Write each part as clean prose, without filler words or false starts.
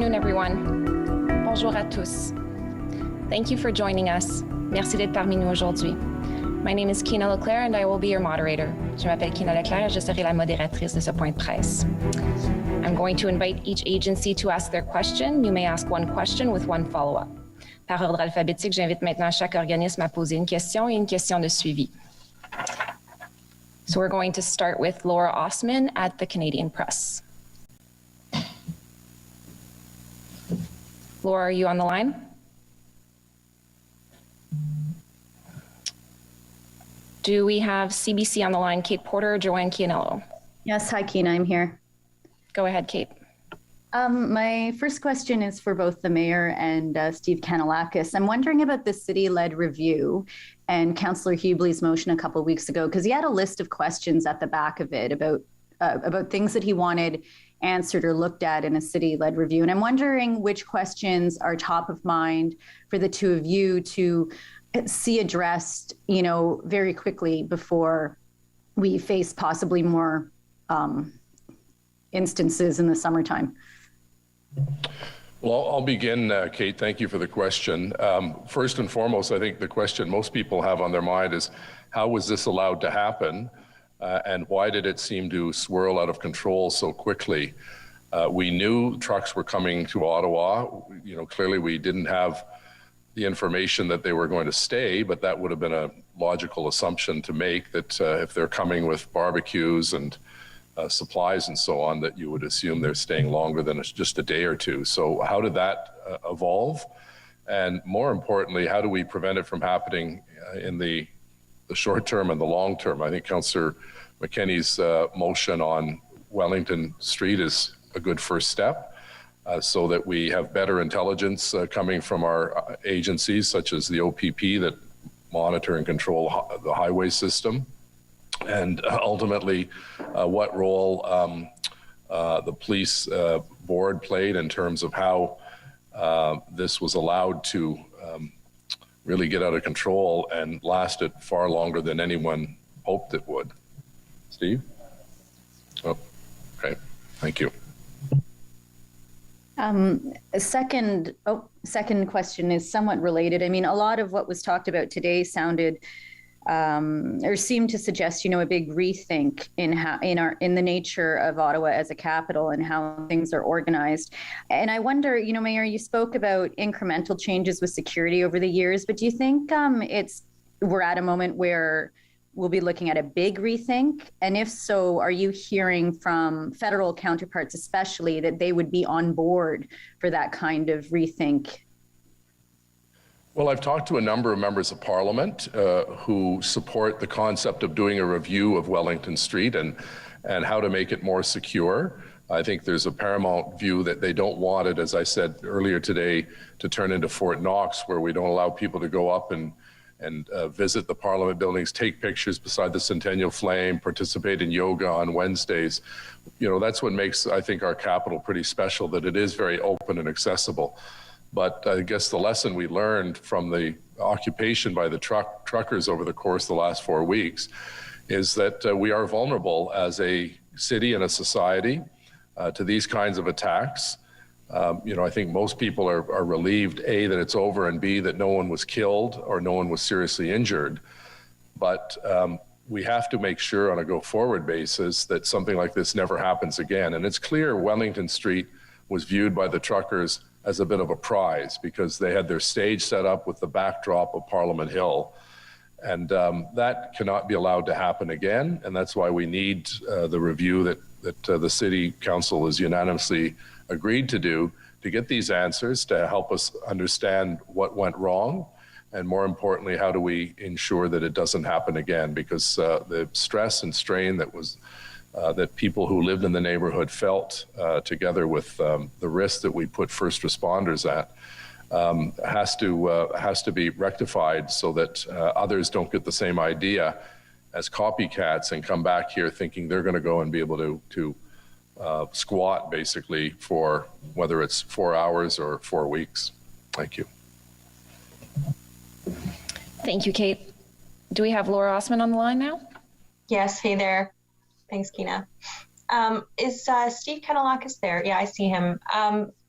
afternoon, everyone. Bonjour à tous. Thank you for joining us. Merci d'être parmi nous aujourd'hui. My name is Kina Leclerc and I will be your moderator. Je m'appelle Kina Leclerc et je serai la modératrice de ce point de presse. I'm going to invite each agency to ask their question. You may ask one question with one follow-up. Par ordre alphabétique, j'invite maintenant chaque organisme à poser une question et une question de suivi. So we're going to start with Laura Osman at the Canadian Press. Laura, are you on the line? Do we have CBC on the line, Kate Porter or Joanne Chianello? Yes, hi, Kina, I'm here. Go ahead, Kate. My first question is for both the mayor and Steve Kanellakis. I'm wondering about the city-led review and Councillor Hubley's motion a couple of weeks ago, because he had a list of questions at the back of it about things that he wanted answered or looked at in a city-led review. And I'm wondering which questions are top of mind for the two of you to see addressed, very quickly before we face possibly more instances in the summertime. Well, I'll begin, Kate. Thank you for the question. First and foremost, I think the question most people have on their mind is, how was this allowed to happen? And why did it seem to swirl out of control so quickly? We knew trucks were coming to Ottawa. Clearly we didn't have the information that they were going to stay, but that would have been a logical assumption to make, that if they're coming with barbecues and supplies and so on, that you would assume they're staying longer than just a day or two. So how did that evolve? And more importantly, how do we prevent it from happening in the short term and the long term? I think Councillor McKinney's motion on Wellington Street is a good first step, so that we have better intelligence coming from our agencies, such as the OPP, that monitor and control the highway system. And ultimately, what role the police board played in terms of how this was allowed to really get out of control and lasted far longer than anyone hoped it would. Steve? Oh, okay, thank you. Second question is somewhat related. I mean, a lot of what was talked about today sounded or seemed to suggest, a big rethink in the nature of Ottawa as a capital and how things are organized. And I wonder, Mayor, you spoke about incremental changes with security over the years, but do you think we're at a moment where we'll be looking at a big rethink? And if so, are you hearing from federal counterparts, especially, that they would be on board for that kind of rethink? Well, I've talked to a number of members of Parliament who support the concept of doing a review of Wellington Street and how to make it more secure. I think there's a paramount view that they don't want it, as I said earlier today, to turn into Fort Knox, where we don't allow people to go up and visit the Parliament buildings, take pictures beside the Centennial Flame, participate in yoga on Wednesdays. That's what makes, I think, our capital pretty special, that it is very open and accessible. But I guess the lesson we learned from the occupation by the truckers over the course of the last 4 weeks is that we are vulnerable as a city and a society to these kinds of attacks. I think most people are relieved, A, that it's over, and B, that no one was killed or no one was seriously injured. But we have to make sure on a go-forward basis that something like this never happens again. And it's clear Wellington Street was viewed by the truckers as a bit of a prize, because they had their stage set up with the backdrop of Parliament Hill. And that cannot be allowed to happen again. And that's why we need the review that the City Council has unanimously agreed to do, to get these answers, to help us understand what went wrong, and more importantly, how do we ensure that it doesn't happen again? Because the stress and strain that people who lived in the neighborhood felt, together with the risk that we put first responders at, has to be rectified, so that others don't get the same idea as copycats and come back here thinking they're going to go and be able to squat basically for whether it's 4 hours or 4 weeks. Thank you. Thank you, Kate. Do we have Laura Osman on the line now? Yes, hey there. Thanks, Kina. Is Steve Kanellakis there? Yeah, I see him.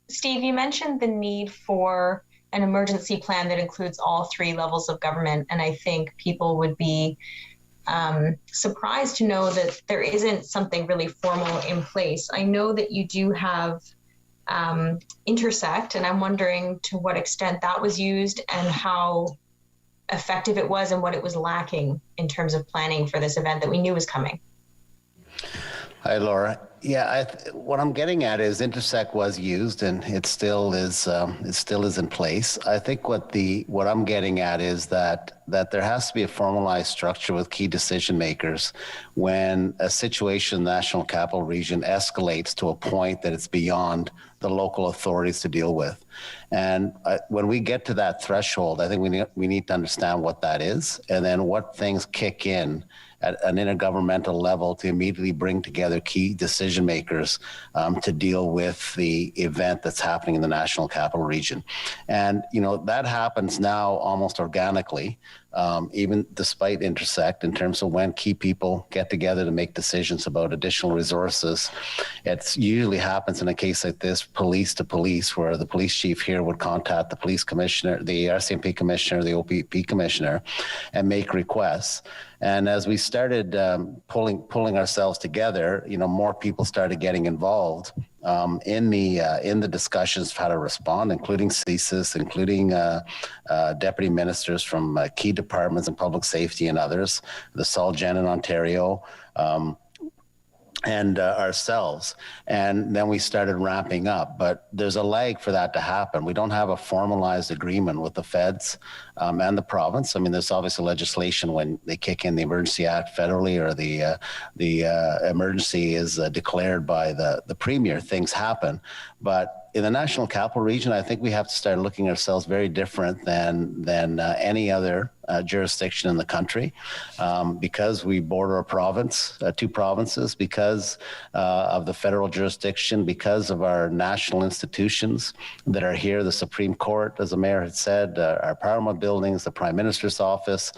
Steve, you mentioned the need for an emergency plan that includes all three levels of government, and I think people would be surprised to know that there isn't something really formal in place. I know that you do have Intersect, and I'm wondering to what extent that was used and how effective it was and what it was lacking in terms of planning for this event that we knew was coming. Hi, Laura. Yeah, what I'm getting at is Intersect was used, and it still is in place. I think what I'm getting at is that there has to be a formalized structure with key decision makers when a situation in the National Capital Region escalates to a point that it's beyond the local authorities to deal with. And when we get to that threshold, I think we need to understand what that is, and then what things kick in at an intergovernmental level to immediately bring together key decision makers to deal with the event that's happening in the National Capital Region. And, that happens now almost organically, even despite Intersect, in terms of when key people get together to make decisions about additional resources. It usually happens in a case like this, police to police, where the police chief here would contact the police commissioner, the RCMP commissioner, the OPP commissioner, and make requests. And as we started pulling ourselves together, more people started getting involved in the discussions of how to respond, including CSIS, including deputy ministers from key departments in public safety and others, the SolGen in Ontario, and ourselves. And then we started ramping up, but there's a lag for that to happen. We don't have a formalized agreement with the feds and the province. I mean, there's obviously legislation when they kick in the Emergency Act federally, or the emergency is declared by the premier, things happen. But in the National Capital Region, I think we have to start looking at ourselves very different than any other jurisdiction in the country, because we border a province, two provinces, because of the federal jurisdiction, because of our national institutions that are here, the Supreme Court, as the mayor had said, our Parliament buildings, the Prime Minister's office,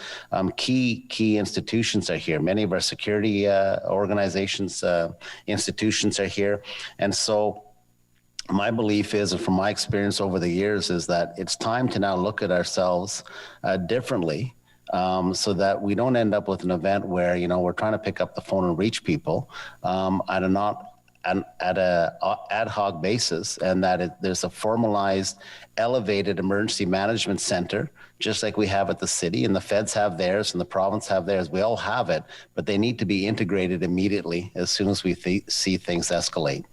key institutions are here. Many of our security organizations, institutions are here. And so my belief is, and from my experience over the years, is that it's time to now look at ourselves differently, so that we don't end up with an event where, we're trying to pick up the phone and reach people at an ad hoc basis, and that there's a formalized, elevated emergency management center, just like we have at the city, and the feds have theirs and the province have theirs. We all have it, but they need to be integrated immediately as soon as we see things escalate.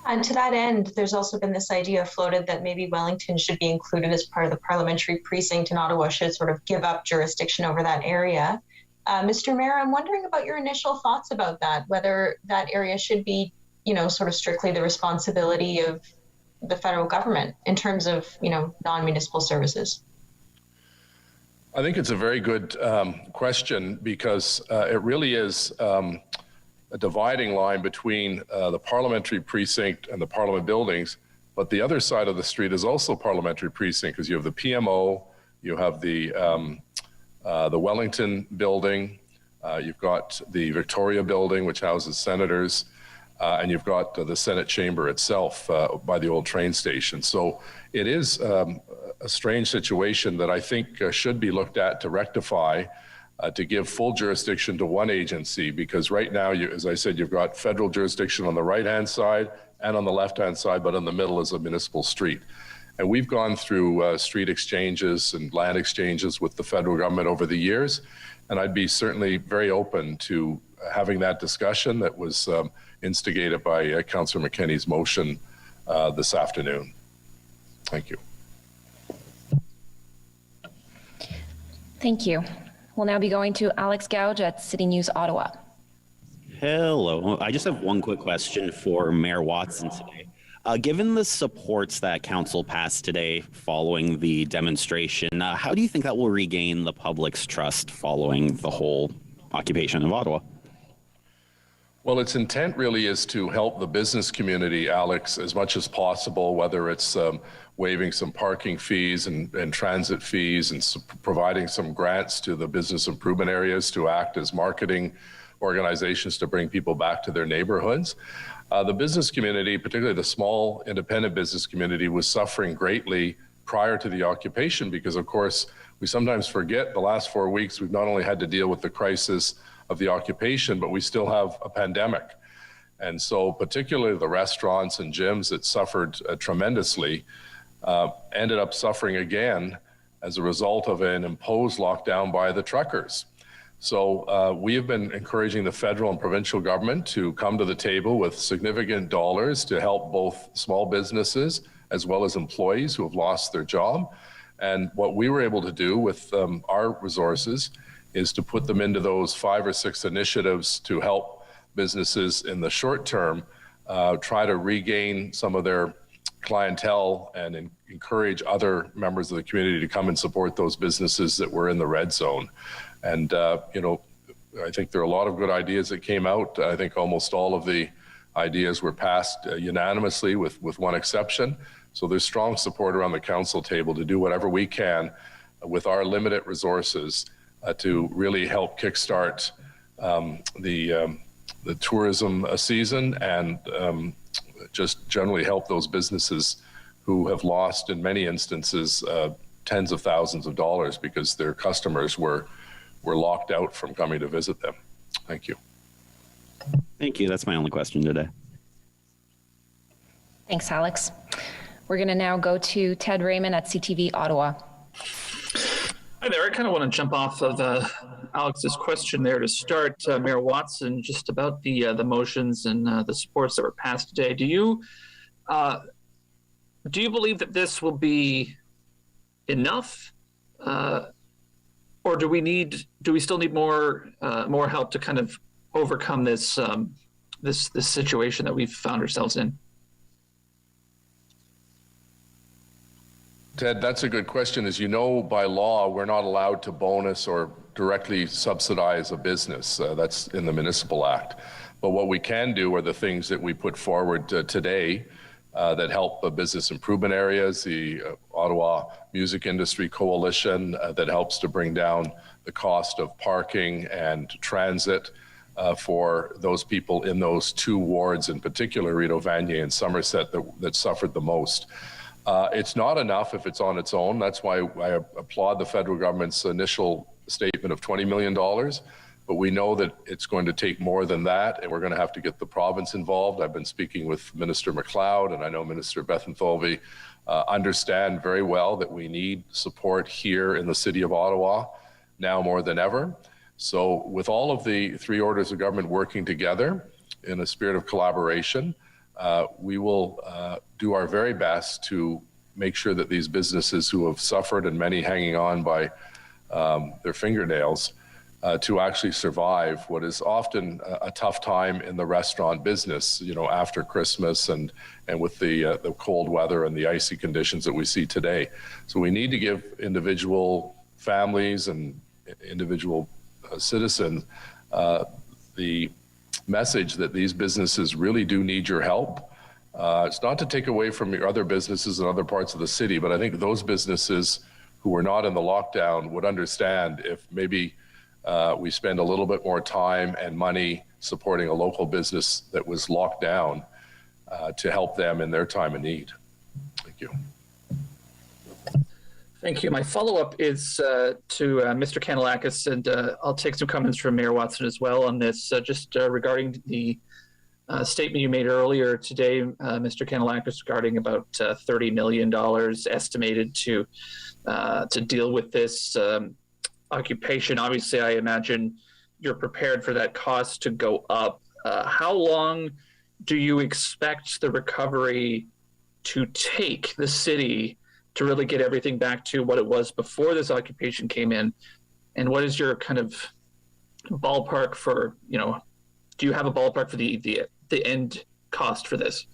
And to that end, there's also been this idea floated that maybe Wellington should be included as part of the parliamentary precinct, and Ottawa should sort of give up jurisdiction over that area. Mr. Mayor, I'm wondering about your initial thoughts about that, whether that area should be, sort of strictly the responsibility of the federal government in terms of, non-municipal services. I think it's a very good question, because it really is a dividing line between the parliamentary precinct and the Parliament buildings, but the other side of the street is also parliamentary precinct, because you have the PMO, you have the Wellington building, you've got the Victoria building, which houses senators, and you've got the Senate chamber itself by the old train station. So it is a strange situation that I think should be looked at to rectify, to give full jurisdiction to one agency, because right now, as I said, you've got federal jurisdiction on the right-hand side and on the left-hand side, but in the middle is a municipal street. And we've gone through street exchanges and land exchanges with the federal government over the years, and I'd be certainly very open to having that discussion that was instigated by Councillor McKinney's motion this afternoon. Thank you. Thank you. We'll now be going to Alex Gouge at City News Ottawa. Hello. I just have one quick question for Mayor Watson today. Given the supports that Council passed today following the demonstration, how do you think that will regain the public's trust following the whole occupation of Ottawa? Well, its intent really is to help the business community, Alex, as much as possible, whether it's waiving some parking fees and transit fees, and providing some grants to the business improvement areas to act as marketing organizations to bring people back to their neighborhoods. The business community, particularly the small independent business community, was suffering greatly prior to the occupation because, of course, we sometimes forget the last 4 weeks we've not only had to deal with the crisis of the occupation, but we still have a pandemic. And so particularly the restaurants and gyms that suffered tremendously ended up suffering again as a result of an imposed lockdown by the truckers. So we have been encouraging the federal and provincial government to come to the table with significant dollars to help both small businesses as well as employees who have lost their job. And what we were able to do with our resources is to put them into those 5 or 6 initiatives to help businesses in the short term try to regain some of their clientele and encourage other members of the community to come and support those businesses that were in the red zone. And, I think there are a lot of good ideas that came out. I think almost all of the ideas were passed unanimously with one exception. So there's strong support around the council table to do whatever we can with our limited resources to really help kickstart the tourism season and just generally help those businesses who have lost, in many instances, tens of thousands of dollars because their customers were locked out from coming to visit them. Thank you. Thank you. That's my only question today. Thanks, Alex. We're going to now go to Ted Raymond at CTV Ottawa. Hi there. I kind of want to jump off of Alex's question there to start, Mayor Watson, just about the motions and the supports that were passed today. Do you believe that this will be enough, or do we still need more help to kind of overcome this this situation that we've found ourselves in? Ted, that's a good question. As you know, by law, we're not allowed to bonus or directly subsidize a business. That's in the Municipal Act. But what we can do are the things that we put forward today that help business improvement areas, the Ottawa Music Industry Coalition that helps to bring down the cost of parking and transit for those people in those 2 wards, in particular, Rideau Vanier and Somerset, that suffered the most. It's not enough if it's on its own. That's why I applaud the federal government's initial statement of $20 million. But we know that it's going to take more than that, and we're going to have to get the province involved. I've been speaking with Minister MacLeod, and I know Minister Bethlenfalvy understand very well that we need support here in the City of Ottawa now more than ever. So with all of the 3 orders of government working together in a spirit of collaboration, we will do our very best to make sure that these businesses who have suffered, and many hanging on by their fingernails, to actually survive what is often a tough time in the restaurant business, after Christmas and with the cold weather and the icy conditions that we see today. So we need to give individual families and individual citizens the message that these businesses really do need your help. It's not to take away from your other businesses in other parts of the city, but I think those businesses who were not in the lockdown would understand if maybe we spend a little bit more time and money supporting a local business that was locked down to help them in their time of need. Thank you. Thank you. My follow-up is to Mr. Kanellakis, and I'll take some comments from Mayor Watson as well on this, just regarding the statement you made earlier today, Mr. Kanellakis, regarding about $30 million estimated to deal with this occupation. Obviously, I imagine you're prepared for that cost to go up. How long do you expect the recovery to take the city to really get everything back to what it was before this occupation came in? And what is your kind of ballpark for, do you have a ballpark for the end cost for this?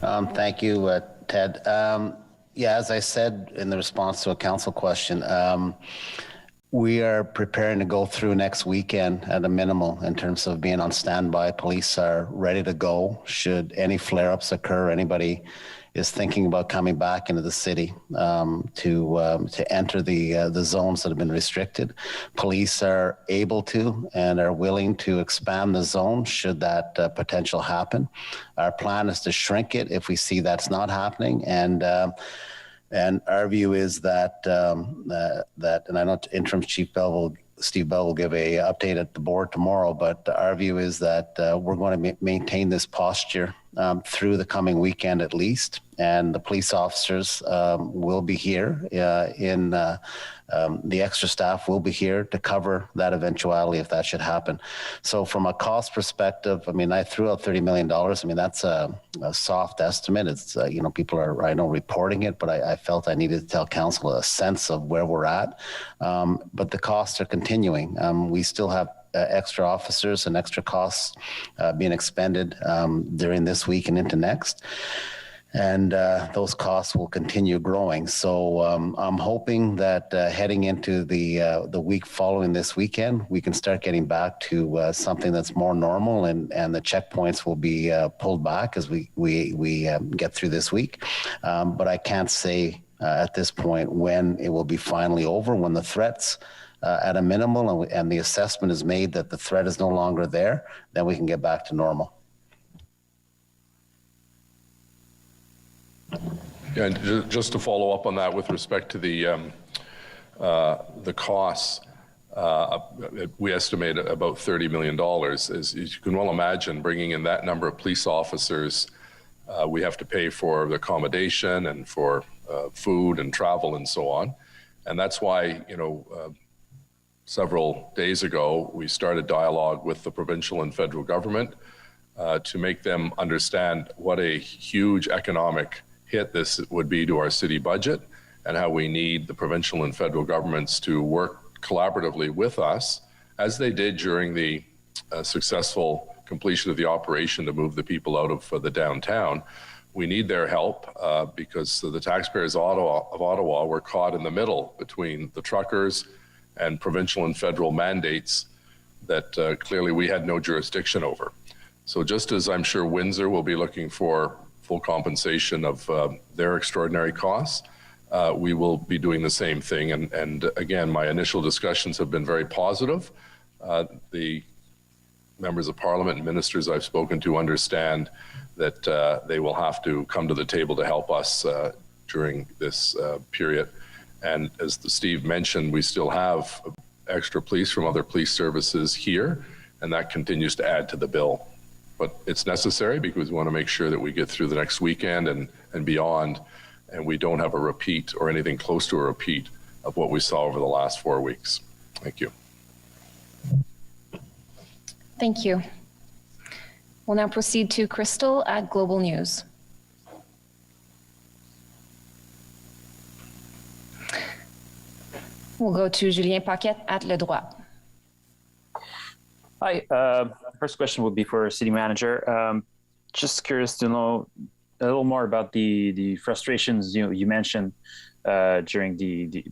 Thank you, Ted. As I said in the response to a council question, We are preparing to go through next weekend at a minimal in terms of being on standby. Police are ready to go should any flare-ups occur. Anybody is thinking about coming back into the city to enter the zones that have been restricted. Police are able to and are willing to expand the zone should that potential happen. Our plan is to shrink it if we see that's not happening, and our view is that, and I know Interim Chief Steve Bell will give a update at the board tomorrow, but our view is that we're going to maintain this posture through the coming weekend at least, and the police officers will be here the extra staff will be here to cover that eventuality if that should happen. So from a cost perspective, I mean, I threw out $30 million. I mean, that's a soft estimate. It's, people are, I know, reporting it, but I felt I needed to tell council a sense of where we're at. But the costs are continuing. We still have extra officers and extra costs being expended during this week and into next. And those costs will continue growing. So I'm hoping that heading into the week following this weekend, we can start getting back to something that's more normal, and the checkpoints will be pulled back as we get through this week. But I can't say at this point when it will be finally over, when the threats at a minimal and the assessment is made that the threat is no longer there, then we can get back to normal. Yeah, and just to follow up on that with respect to the costs, we estimate about $30 million. As you can well imagine, bringing in that number of police officers, we have to pay for the accommodation and for food and travel and so on. And that's why, several days ago, we started dialogue with the provincial and federal government to make them understand what a huge economic hit this would be to our city budget, and how we need the provincial and federal governments to work collaboratively with us, as they did during the successful completion of the operation to move the people out of the downtown. We need their help because the taxpayers of Ottawa were caught in the middle between the truckers and provincial and federal mandates that clearly we had no jurisdiction over. So just as I'm sure Windsor will be looking for full compensation of their extraordinary costs, we will be doing the same thing. And again, my initial discussions have been very positive. The members of parliament and ministers I've spoken to understand that they will have to come to the table to help us during this period. And as Steve mentioned, we still have extra police from other police services here, and that continues to add to the bill. But it's necessary because we want to make sure that we get through the next weekend and beyond, and we don't have a repeat or anything close to a repeat of what we saw over the last 4 weeks. Thank you. Thank you. We'll now proceed to Crystal at Global News. We'll go to Julien Paquette at Le Droit. Hi. First question would be for City Manager. Just curious to know a little more about the frustrations you mentioned during the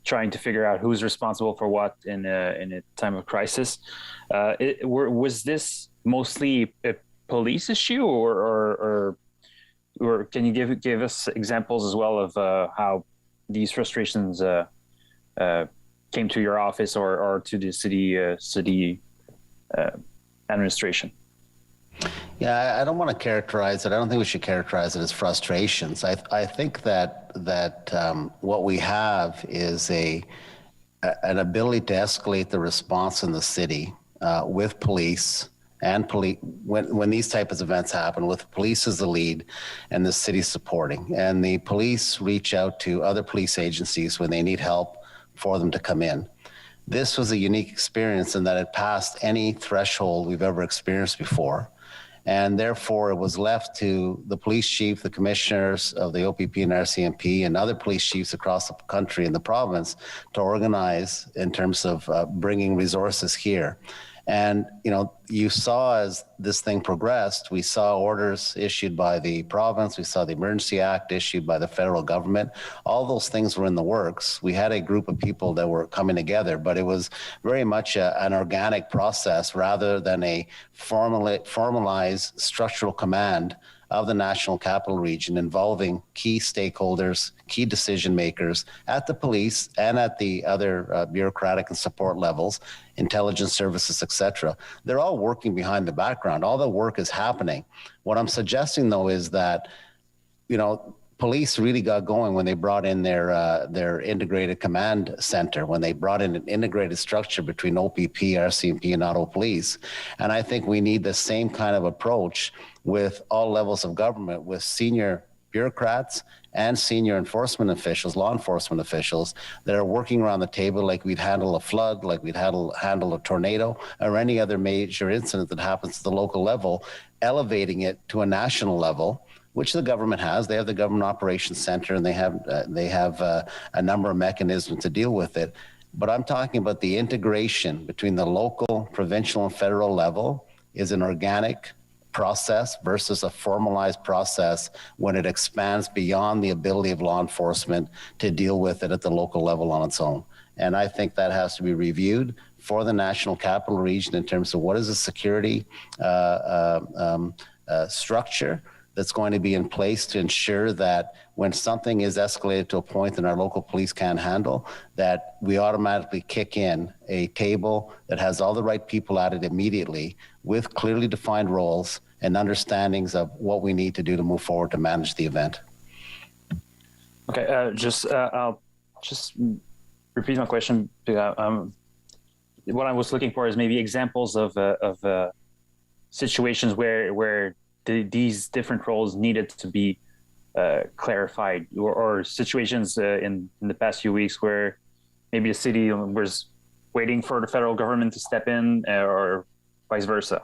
trying to figure out who's responsible for what in a time of crisis. Was this mostly a police issue, or can you give us examples as well of how these frustrations came to your office or to the city administration? Yeah, I don't want to characterize it. I don't think we should characterize it as frustrations. I think that what we have is an ability to escalate the response in the city with police and when these types of events happen, with police as the lead and the city supporting. And the police reach out to other police agencies when they need help for them to come in. This was a unique experience in that it passed any threshold we've ever experienced before. And therefore, it was left to the police chief, the commissioners of the OPP and RCMP, and other police chiefs across the country and the province to organize in terms of bringing resources here. And, you saw as this thing progressed, we saw orders issued by the province, we saw the Emergency Act issued by the federal government. All those things were in the works. We had a group of people that were coming together, but it was very much an organic process rather than a formalized structural command of the National Capital Region involving key stakeholders, key decision makers at the police and at the other bureaucratic and support levels, intelligence services, etc. They're all working behind the background. All the work is happening. What I'm suggesting, though, is that, police really got going when they brought in their integrated command center, when they brought in an integrated structure between OPP, RCMP, and Ottawa Police. And I think we need the same kind of approach with all levels of government, with senior bureaucrats and senior enforcement officials, law enforcement officials that are working around the table like we'd handle a flood, like we'd handle a tornado, or any other major incident that happens at the local level, elevating it to a national level, which the government has. They have the Government Operations Center, and they have a number of mechanisms to deal with it. But I'm talking about the integration between the local, provincial, and federal level is an organic process versus a formalized process when it expands beyond the ability of law enforcement to deal with it at the local level on its own. And I think that has to be reviewed for the National Capital Region in terms of what is the security structure that's going to be in place to ensure that when something is escalated to a point that our local police can't handle, that we automatically kick in a table that has all the right people at it immediately with clearly defined roles and understandings of what we need to do to move forward to manage the event. Okay, I'll just repeat my question. What I was looking for is maybe examples of situations where these different roles needed to be clarified, or situations in the past few weeks where maybe the city was waiting for the federal government to step in, or vice versa,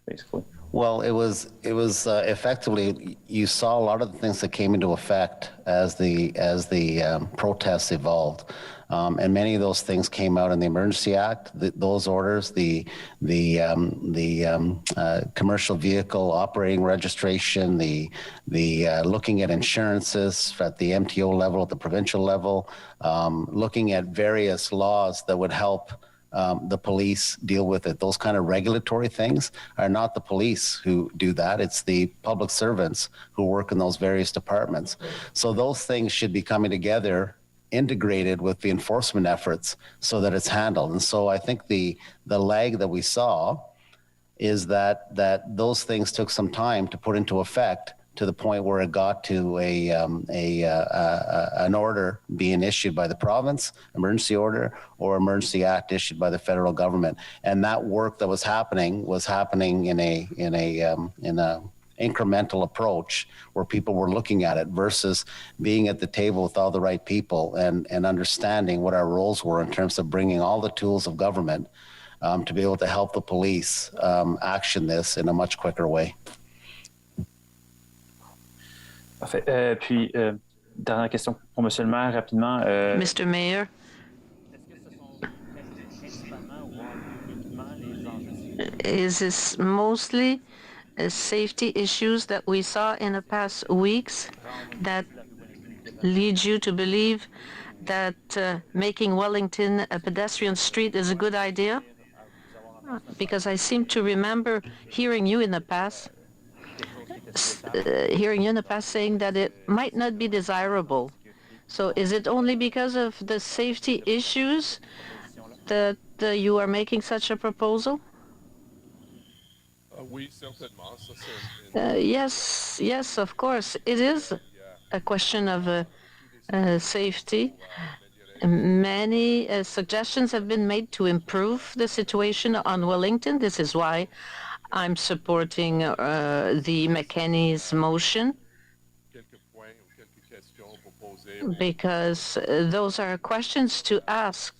basically. Well, it was effectively, you saw a lot of the things that came into effect as the protests evolved. And many of those things came out in the Emergency Act. Those orders, the commercial vehicle operating registration, the looking at insurances at the MTO level, at the provincial level, looking at various laws that would help the police deal with it. Those kind of regulatory things are not the police who do that. It's the public servants who work in those various departments. So those things should be coming together, integrated with the enforcement efforts so that it's handled. And so I think the lag that we saw is that those things took some time to put into effect, to the point where it got to an order being issued by the province, emergency order, or emergency act issued by the federal government. And that work that was happening in a incremental approach where people were looking at it versus being at the table with all the right people and understanding what our roles were in terms of bringing all the tools of government to be able to help the police action this in a much quicker way. Parfait. Puis, dernière question pour Monsieur le maire, rapidement. Mr. Mayor, is this mostly safety issues that we saw in the past weeks that lead you to believe that making Wellington a pedestrian street is a good idea? Because I seem to remember hearing you in the past saying that it might not be desirable. So is it only because of the safety issues that you are making such a proposal? Yes, of course. It is a question of safety. Many suggestions have been made to improve the situation on Wellington. This is why I'm supporting the McKenney's motion, because those are questions to ask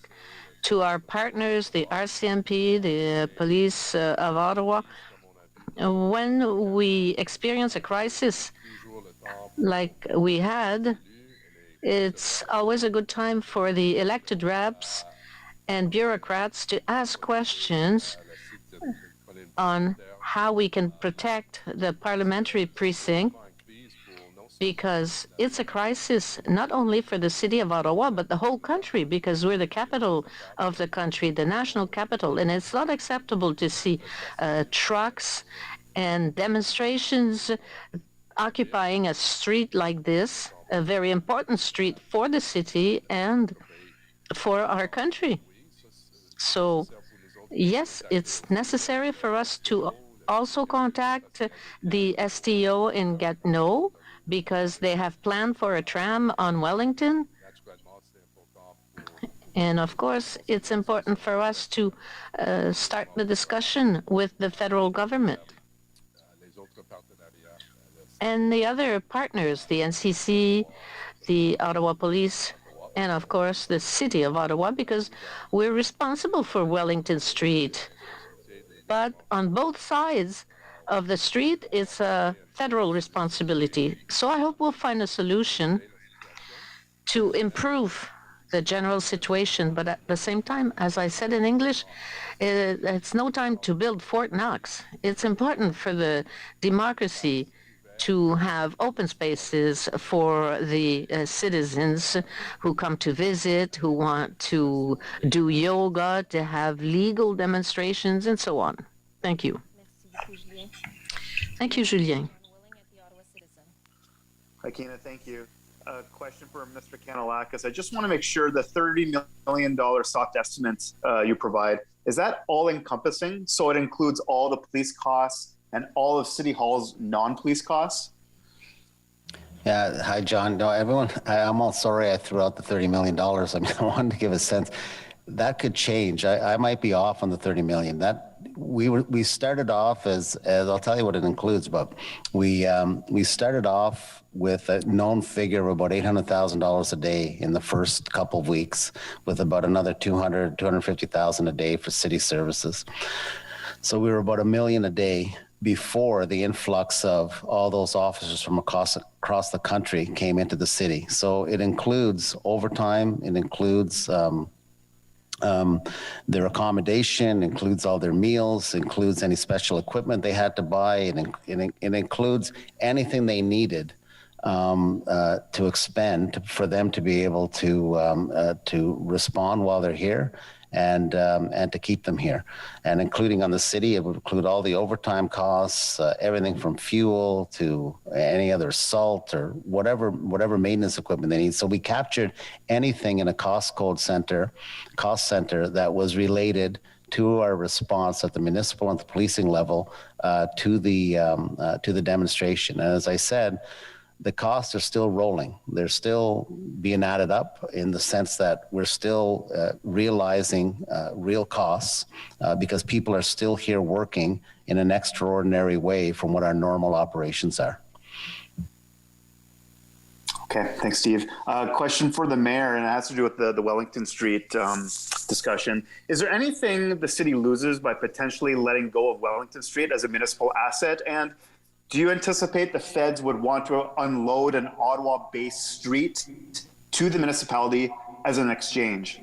to our partners, the RCMP, the police of Ottawa. When we experience a crisis like we had, it's always a good time for the elected reps and bureaucrats to ask questions on how we can protect the parliamentary precinct, because it's a crisis not only for the city of Ottawa, but the whole country, because we're the capital of the country, the national capital, and it's not acceptable to see trucks and demonstrations occupying a street like this, a very important street for the city and for our country. So, yes, it's necessary for us to also contact the STO in Gatineau, because they have planned for a tram on Wellington. And of course, it's important for us to start the discussion with the federal government and the other partners, the NCC, the Ottawa Police, and of course the City of Ottawa, because we're responsible for Wellington Street. But on both sides of the street, it's a federal responsibility. So I hope we'll find a solution to improve the general situation. But at the same time, as I said in English, it's no time to build Fort Knox. It's important for the democracy to have open spaces for the citizens who come to visit, who want to do yoga, to have legal demonstrations, and so on. Thank you. Thank you, Julien. Hi, Kina. Thank you. A question for Mr. Kanellakis. I just want to make sure the $30 million soft estimate you provide, is that all-encompassing? So it includes all the police costs and all of City Hall's non-police costs? Yeah. Hi, John. No, everyone, I'm all sorry I threw out the $30 million. I mean, I wanted to give a sense. That could change. I might be off on the $30 million. That we started off as I'll tell you what it includes, but we started off with a known figure of about $800,000 a day in the first couple of weeks, with about another $250,000 a day for city services. So we were about $1 million a day before the influx of all those officers from across the country came into the city. So it includes overtime, it includes their accommodation, includes all their meals, includes any special equipment they had to buy, and it includes anything they needed to expend for them to be able to respond while they're here, and to keep them here. And including on the city, it would include all the overtime costs, everything from fuel to any other salt or whatever maintenance equipment they need. So we captured anything in a cost center that was related to our response at the municipal and the policing level to the demonstration. And as I said, the costs are still rolling. They're still being added up, in the sense that we're still realizing real costs because people are still here working in an extraordinary way from what our normal operations are. Okay, thanks, Steve. Question for the mayor, and it has to do with the Wellington Street discussion. Is there anything the city loses by potentially letting go of Wellington Street as a municipal asset? And do you anticipate the feds would want to unload an Ottawa-based street to the municipality as an exchange?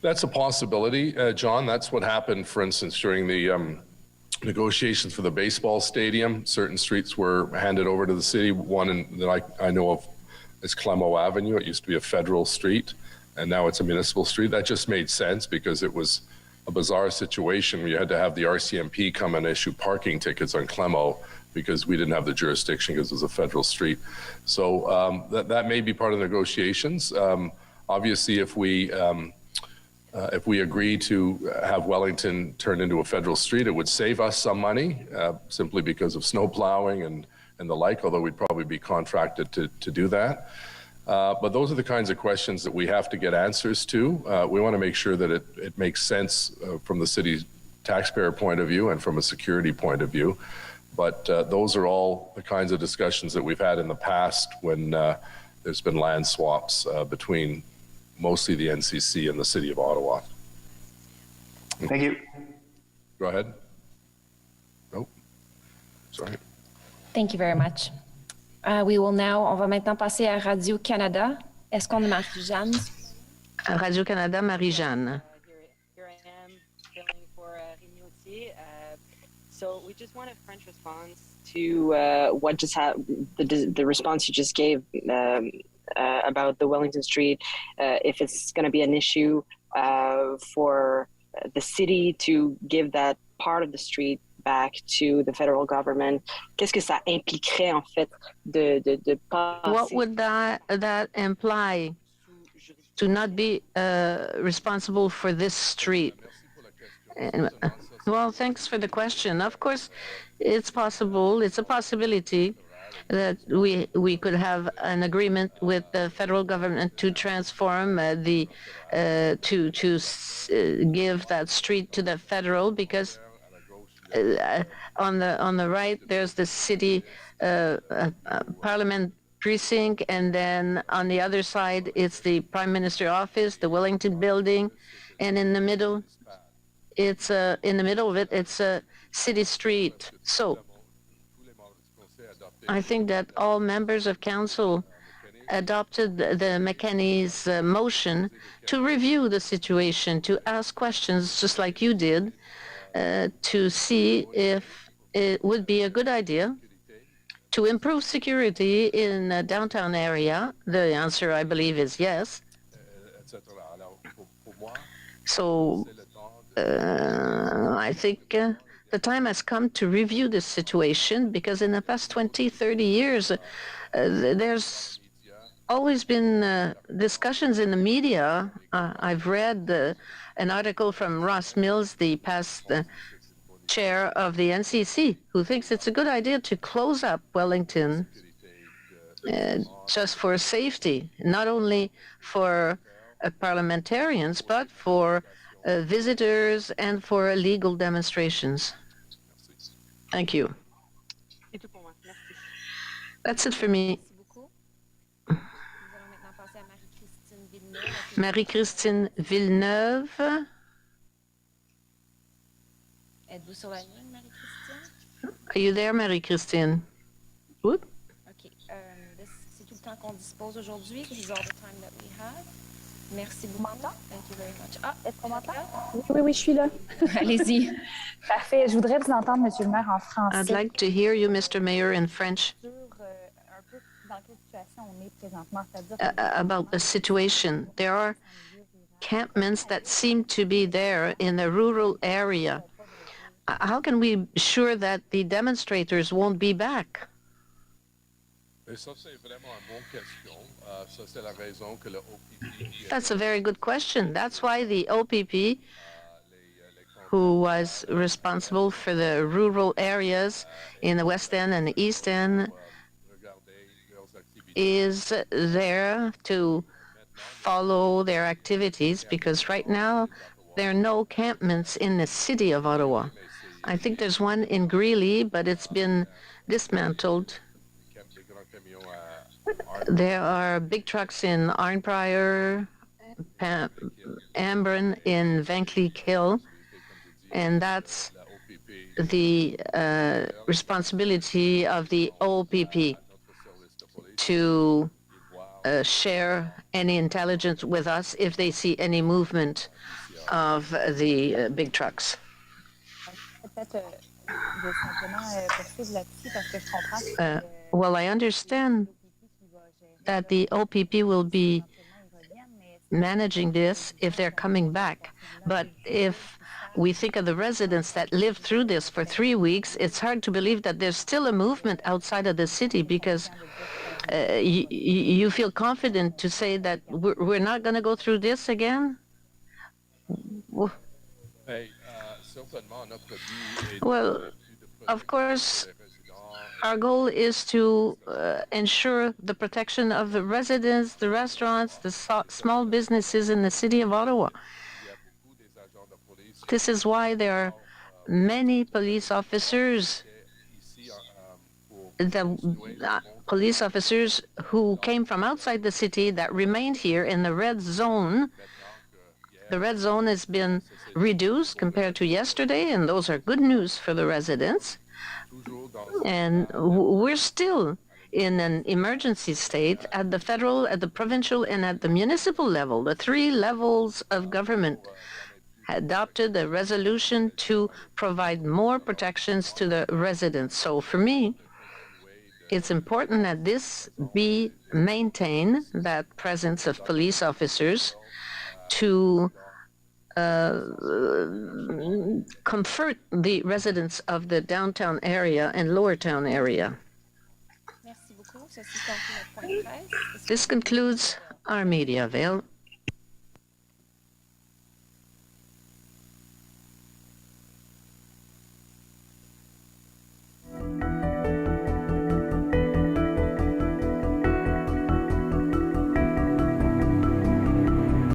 That's a possibility, John. That's what happened, for instance, during the negotiations for the baseball stadium. Certain streets were handed over to the city. One that I know of is Clemmo Avenue. It used to be a federal street, and now it's a municipal street. That just made sense because it was a bizarre situation where you had to have the RCMP come and issue parking tickets on Clemmo because we didn't have the jurisdiction because it was a federal street. So that may be part of the negotiations. Obviously, if we agree to have Wellington turned into a federal street, it would save us some money simply because of snow plowing and the like, although we'd probably be contracted to do that. But those are the kinds of questions that we have to get answers to. We want to make sure that it makes sense from the city's taxpayer point of view and from a security point of view. But those are all the kinds of discussions that we've had in the past when there's been land swaps between mostly the NCC and the City of Ottawa. Thank you. Go ahead. Nope. Sorry. Thank you very much. On va maintenant passer à Radio-Canada. Est-ce qu'on a Marie-Jeanne? Radio-Canada, Marie-Jeanne. Here I am filling for Renew So we just want a French response to what just the response you just gave about the Wellington Street, if it's going to be an issue for the city to give that part of the street back to the federal government. Qu'est-ce que ça impliquerait en fait de passer? What would that imply to not be responsible for this street? Well, thanks for the question. Of course, it's possible. It's a possibility that we could have an agreement with the federal government to transform to give that street to the federal, because on the right there's the city parliament precinct, and then on the other side it's the Prime Minister office, the Wellington building, and in the middle of it it's a city street. So I think that all members of council adopted the McKenney's motion to review the situation, to ask questions just like you did, to see if it would be a good idea to improve security in the downtown area. The answer, I believe, is yes. So I think the time has come to review this situation, because in the past 20, 30 years, there's always been discussions in the media. I've read an article from Ross Mills, the past chair of the NCC, who thinks it's a good idea to close up Wellington just for safety, not only for parliamentarians, but for visitors and for illegal demonstrations. Thank you. That's it for me. Marie-Christine Villeneuve. Êtes-vous sur la ligne, Marie-Christine? Are you there, Marie-Christine? Whoop. OK. C'est tout le temps qu'on dispose aujourd'hui. This is all the time that we have. Merci beaucoup. Thank you very much. Ah, est-ce qu'on m'entend? Oui, je suis là. Allez-y. Parfait. Je voudrais vous entendre, Monsieur le maire, en français. I'd like to hear you, Mr. Mayor, in French. About the situation. There are encampments that seem to be there in the rural area. How can we be sure that the demonstrators won't be back? That's a very good question. That's why the OPP, who was responsible for the rural areas in the West End and the East End, is there to follow their activities, because right now there are no encampments in the City of Ottawa. I think there's one in Greeley, but it's been dismantled. There are big trucks in Arnprior, Ambrin, in Vankleek Hill, and that's the responsibility of the OPP to share any intelligence with us if they see any movement of the big trucks. Well, I understand that the OPP will be managing this if they're coming back. But if we think of the residents that lived through this for 3 weeks, it's hard to believe that there's still a movement outside of the city, because you feel confident to say that we're not going to go through this again? Well, of course, our goal is to ensure the protection of the residents, the restaurants, the small businesses in the City of Ottawa. This is why there are many police officers, police officers who came from outside the city that remained here in the red zone. The red zone has been reduced compared to yesterday, and those are good news for the residents. And we're still in an emergency state at the federal, at the provincial, and at the municipal level. The 3 levels of government adopted a resolution to provide more protections to the residents. So for me, it's important that this be maintained, that presence of police officers to comfort the residents of the downtown area and lower town area. This concludes our media avail.